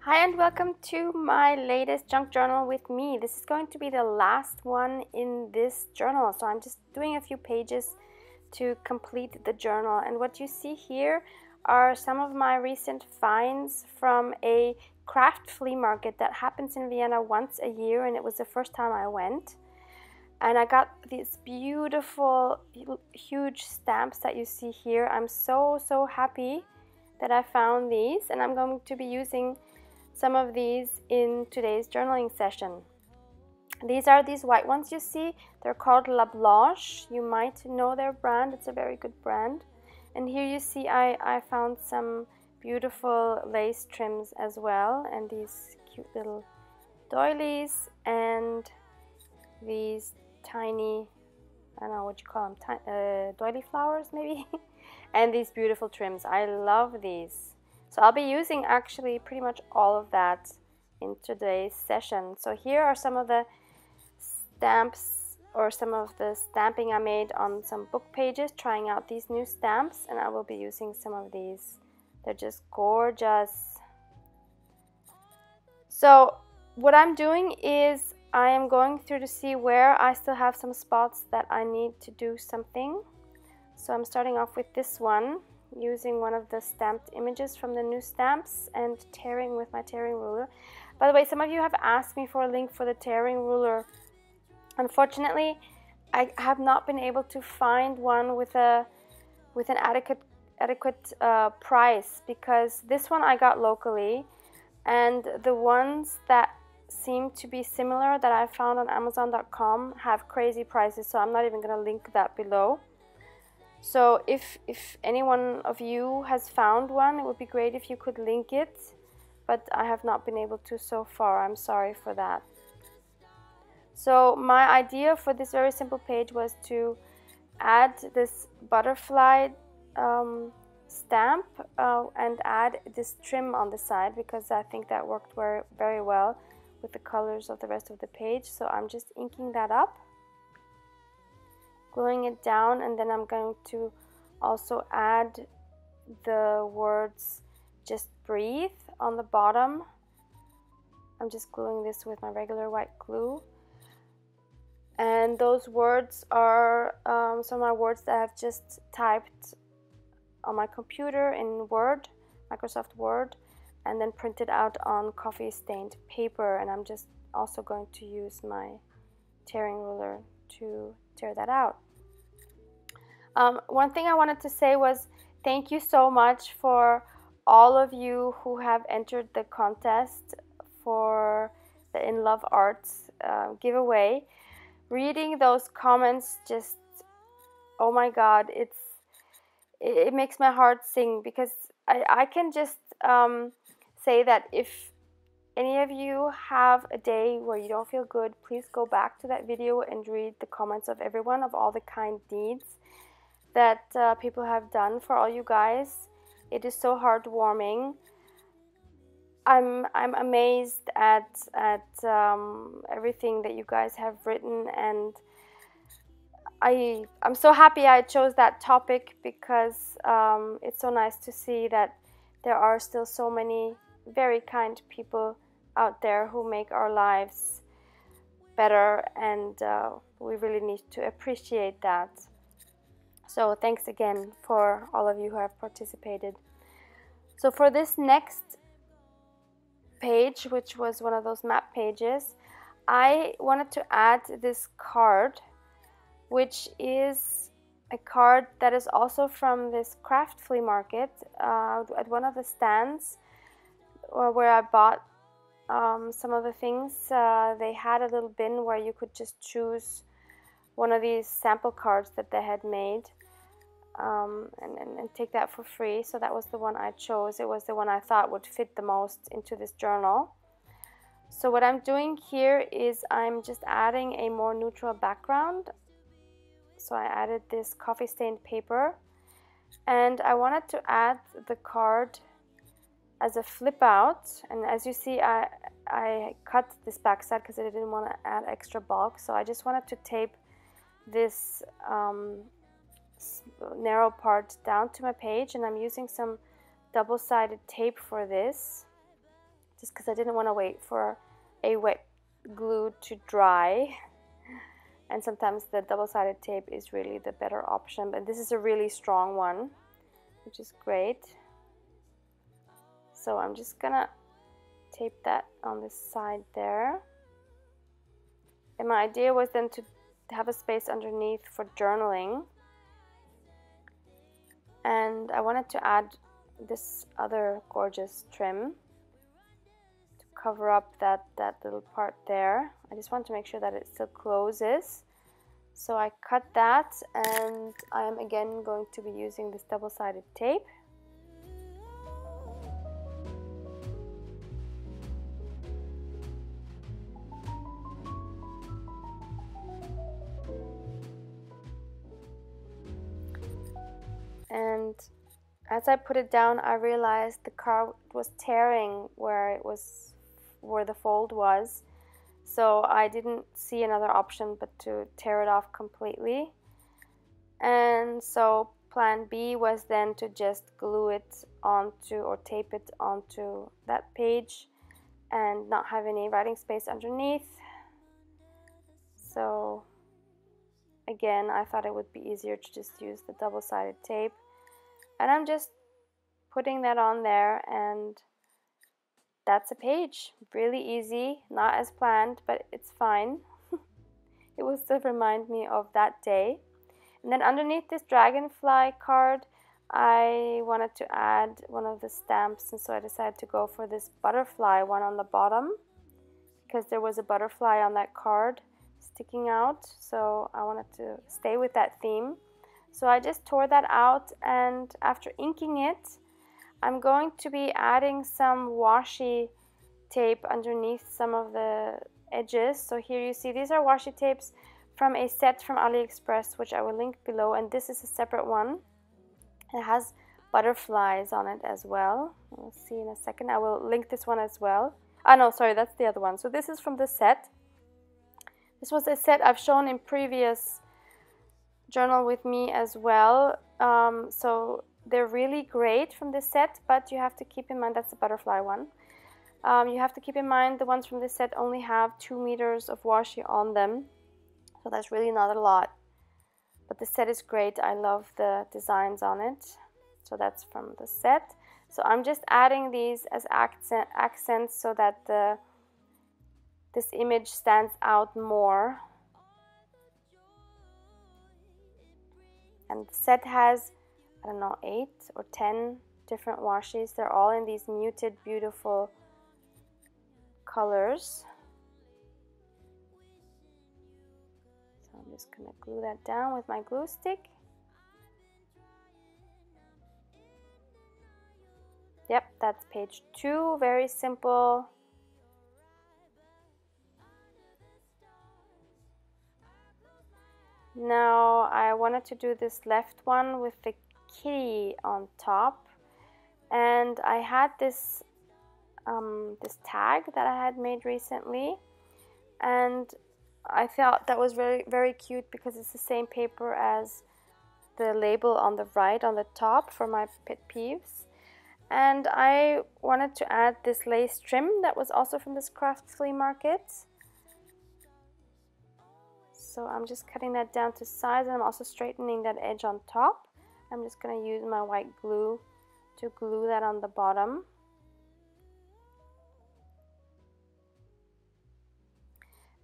Hi and welcome to my latest junk journal with me. This is going to be the last one in this journal, so I'm just doing a few pages to complete the journal. And what you see here are some of my recent finds from a craft flea market that happens in Vienna once a year, and it was the first time I went. And I got these beautiful huge stamps that you see here. I'm so happy that I found these, and I'm going to be using some of these in today's journaling session. These are these white ones you see. They're called La Blanche. You might know their brand. It's a very good brand. And here you see I found some beautiful lace trims as well, and these cute little doilies and these tiny, I don't know what you call them, doily flowers maybe. And these beautiful trims. I love these. So I'll be using actually pretty much all of that in today's session. So here are some of the stamps or some of the stamping I made on some book pages, trying out these new stamps, and I will be using some of these. They're just gorgeous. So what I'm doing is I am going through to see where I still have some spots that I need to do something. So I'm starting off with this one, using one of the stamped images from the new stamps and tearing with my tearing ruler. By the way, some of you have asked me for a link for the tearing ruler. Unfortunately, I have not been able to find one with an adequate price, because this one I got locally, and the ones that seem to be similar that I found on Amazon.com have crazy prices, so I'm not even going to link that below. So if any one of you has found one, it would be great if you could link it, but I have not been able to so far. I'm sorry for that. So my idea for this very simple page was to add this butterfly stamp and add this trim on the side, because I think that worked very well with the colors of the rest of the page. So I'm just inking that up, gluing it down, and then I'm going to also add the words "just breathe" on the bottom. I'm just gluing this with my regular white glue, and those words are some of my words that I've just typed on my computer in Word, Microsoft Word, and then printed out on coffee stained paper. And I'm just also going to use my tearing ruler to tear that out. One thing I wanted to say was thank you so much for all of you who have entered the contest for the In Love Arts giveaway. Reading those comments, just, oh my God, it makes my heart sing, because I can just say that if any of you have a day where you don't feel good, please go back to that video and read the comments of everyone, of all the kind deeds that people have done for all you guys. It is so heartwarming. I'm amazed at everything that you guys have written, and I'm so happy I chose that topic, because it's so nice to see that there are still so many very kind people out there who make our lives better, and we really need to appreciate that. So thanks again for all of you who have participated. So for this next page, which was one of those map pages, I wanted to add this card, which is a card that is also from this craft flea market at one of the stands where I bought some of the things. They had a little bin where you could just choose one of these sample cards that they had made and take that for free. So that was the one I chose. It was the one I thought would fit the most into this journal. So what I'm doing here is I'm just adding a more neutral background. So I added this coffee stained paper, and I wanted to add the card as a flip out. And as you see, I cut this backside because I didn't want to add extra bulk. So I just wanted to tape this narrow part down to my page, and I'm using some double-sided tape for this. just because I didn't want to wait for a wet glue to dry. And sometimes the double-sided tape is really the better option, but this is a really strong one, which is great. So I'm just gonna tape that on the side there. And my idea was then to have a space underneath for journaling. And I wanted to add this other gorgeous trim to cover up that little part there. I just want to make sure that it still closes. So I cut that, and I am again going to be using this double-sided tape. And as I put it down, I realized the card was tearing where the fold was. So I didn't see another option but to tear it off completely. And so plan B was then to just glue it onto, or tape it onto that page and not have any writing space underneath. So again, I thought it would be easier to just use the double-sided tape. And I'm just putting that on there, and that's a page. Really easy, not as planned, but it's fine. It will still remind me of that day. And then underneath this dragonfly card, I wanted to add one of the stamps, and so I decided to go for this butterfly one on the bottom, because there was a butterfly on that card sticking out, so I wanted to stay with that theme. So I just tore that out, and after inking it, I'm going to be adding some washi tape underneath some of the edges. So here you see these are washi tapes from a set from AliExpress, which I will link below, and this is a separate one. It has butterflies on it as well. We'll see in a second. I will link this one as well. Oh no, sorry, that's the other one. So this is from the set. This was a set I've shown in previous journal with me as well. So they're really great from this set, but you have to keep in mind, that's the butterfly one. You have to keep in mind the ones from this set only have 2 meters of washi on them. So that's really not a lot. But the set is great. I love the designs on it. So that's from the set. So I'm just adding these as accents so that this image stands out more. And the set has, I don't know, 8 or 10 different washis. They're all in these muted, beautiful colors. So I'm just going to glue that down with my glue stick. Yep, that's page 2. Very simple. Now I wanted to do this left one with the kitty on top, and I had this this tag that I had made recently, and I thought that was very, very cute because it's the same paper as the label on the right on the top for my pet peeves. And I wanted to add this lace trim that was also from this craft flea market. So I'm just cutting that down to size, and I'm also straightening that edge on top. I'm just going to use my white glue to glue that on the bottom.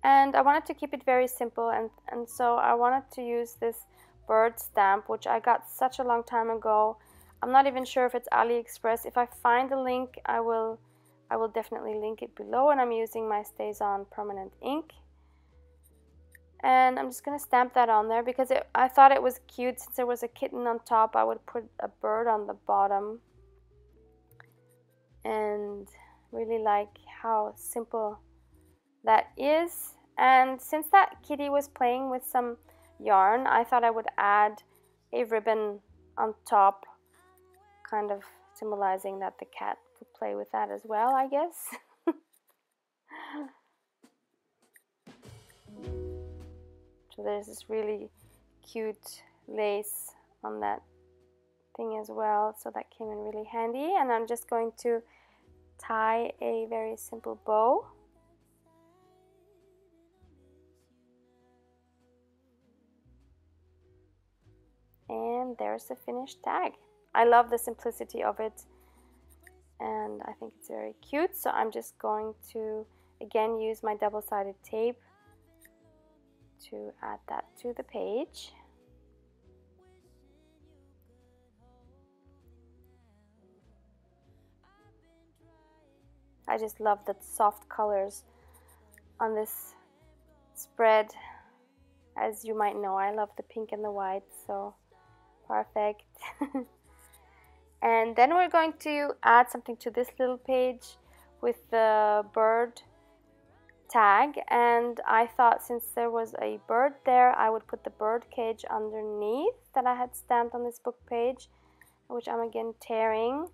And I wanted to keep it very simple, and so I wanted to use this bird stamp, which I got such a long time ago. I'm not even sure if it's AliExpress. If I find the link, I will definitely link it below, and I'm using my Stays On permanent ink. And I'm just going to stamp that on there because I thought it was cute. Since there was a kitten on top, I would put a bird on the bottom. And really like how simple that is. And since that kitty was playing with some yarn, I thought I would add a ribbon on top, kind of symbolizing that the cat could play with that as well, I guess. So there's this really cute lace on that thing as well, so that came in really handy. And I'm just going to tie a very simple bow. And there's the finished tag. I love the simplicity of it, and I think it's very cute. So I'm just going to again use my double-sided tape to add that to the page. I just love the soft colors on this spread. As you might know, I love the pink and the white, so perfect. And then we're going to add something to this little page with the bird tag, and I thought since there was a bird there, I would put the bird cage underneath that I had stamped on this book page, which I'm again tearing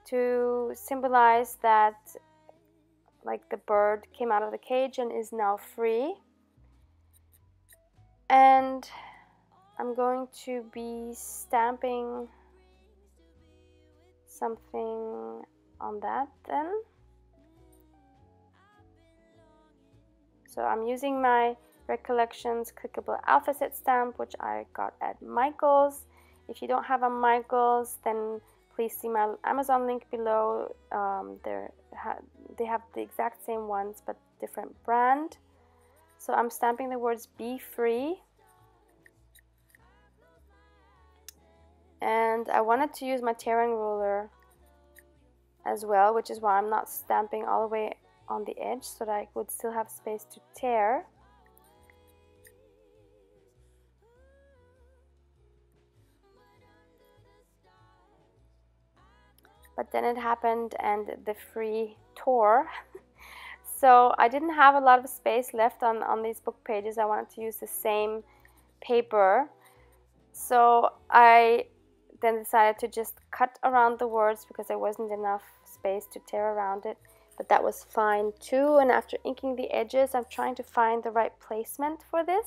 to symbolize that like the bird came out of the cage and is now free. And I'm going to be stamping something on that then. So I'm using my Recollections clickable alpha set stamp, which I got at Michael's. If you don't have a Michael's, then please see my Amazon link below. They have the exact same ones but different brand. So I'm stamping the words "Be Free." And I wanted to use my tearing ruler as well, which is why I'm not stamping all the way on the edge, so that I would still have space to tear. But then it happened and the free tore. So I didn't have a lot of space left on these book pages. I wanted to use the same paper. So I then decided to just cut around the words because there wasn't enough space to tear around it, but that was fine too. And after inking the edges, I'm trying to find the right placement for this.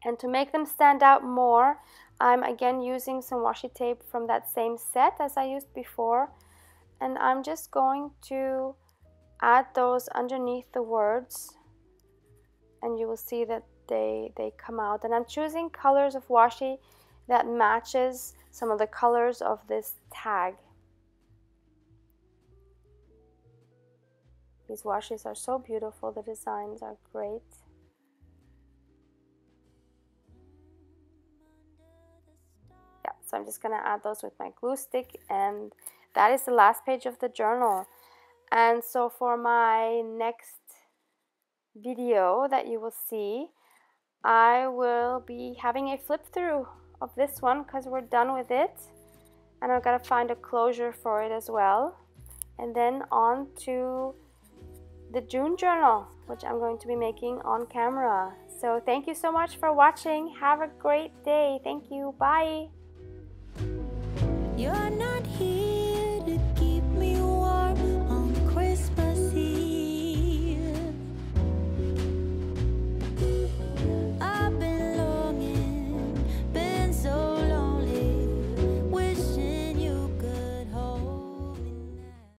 And to make them stand out more, I'm again using some washi tape from that same set as I used before, and I'm just going to add those underneath the words, and you will see that they come out. And I'm choosing colors of washi that matches some of the colors of this tag. These washis are so beautiful, the designs are great. Yeah, so I'm just gonna add those with my glue stick, and that is the last page of the journal. And so for my next video that you will see, I will be having a flip through of this one because we're done with it, and I've got to find a closure for it as well. And then on to the June journal, which I'm going to be making on camera. So thank you so much for watching. Have a great day. Thank you. Bye. You're not here.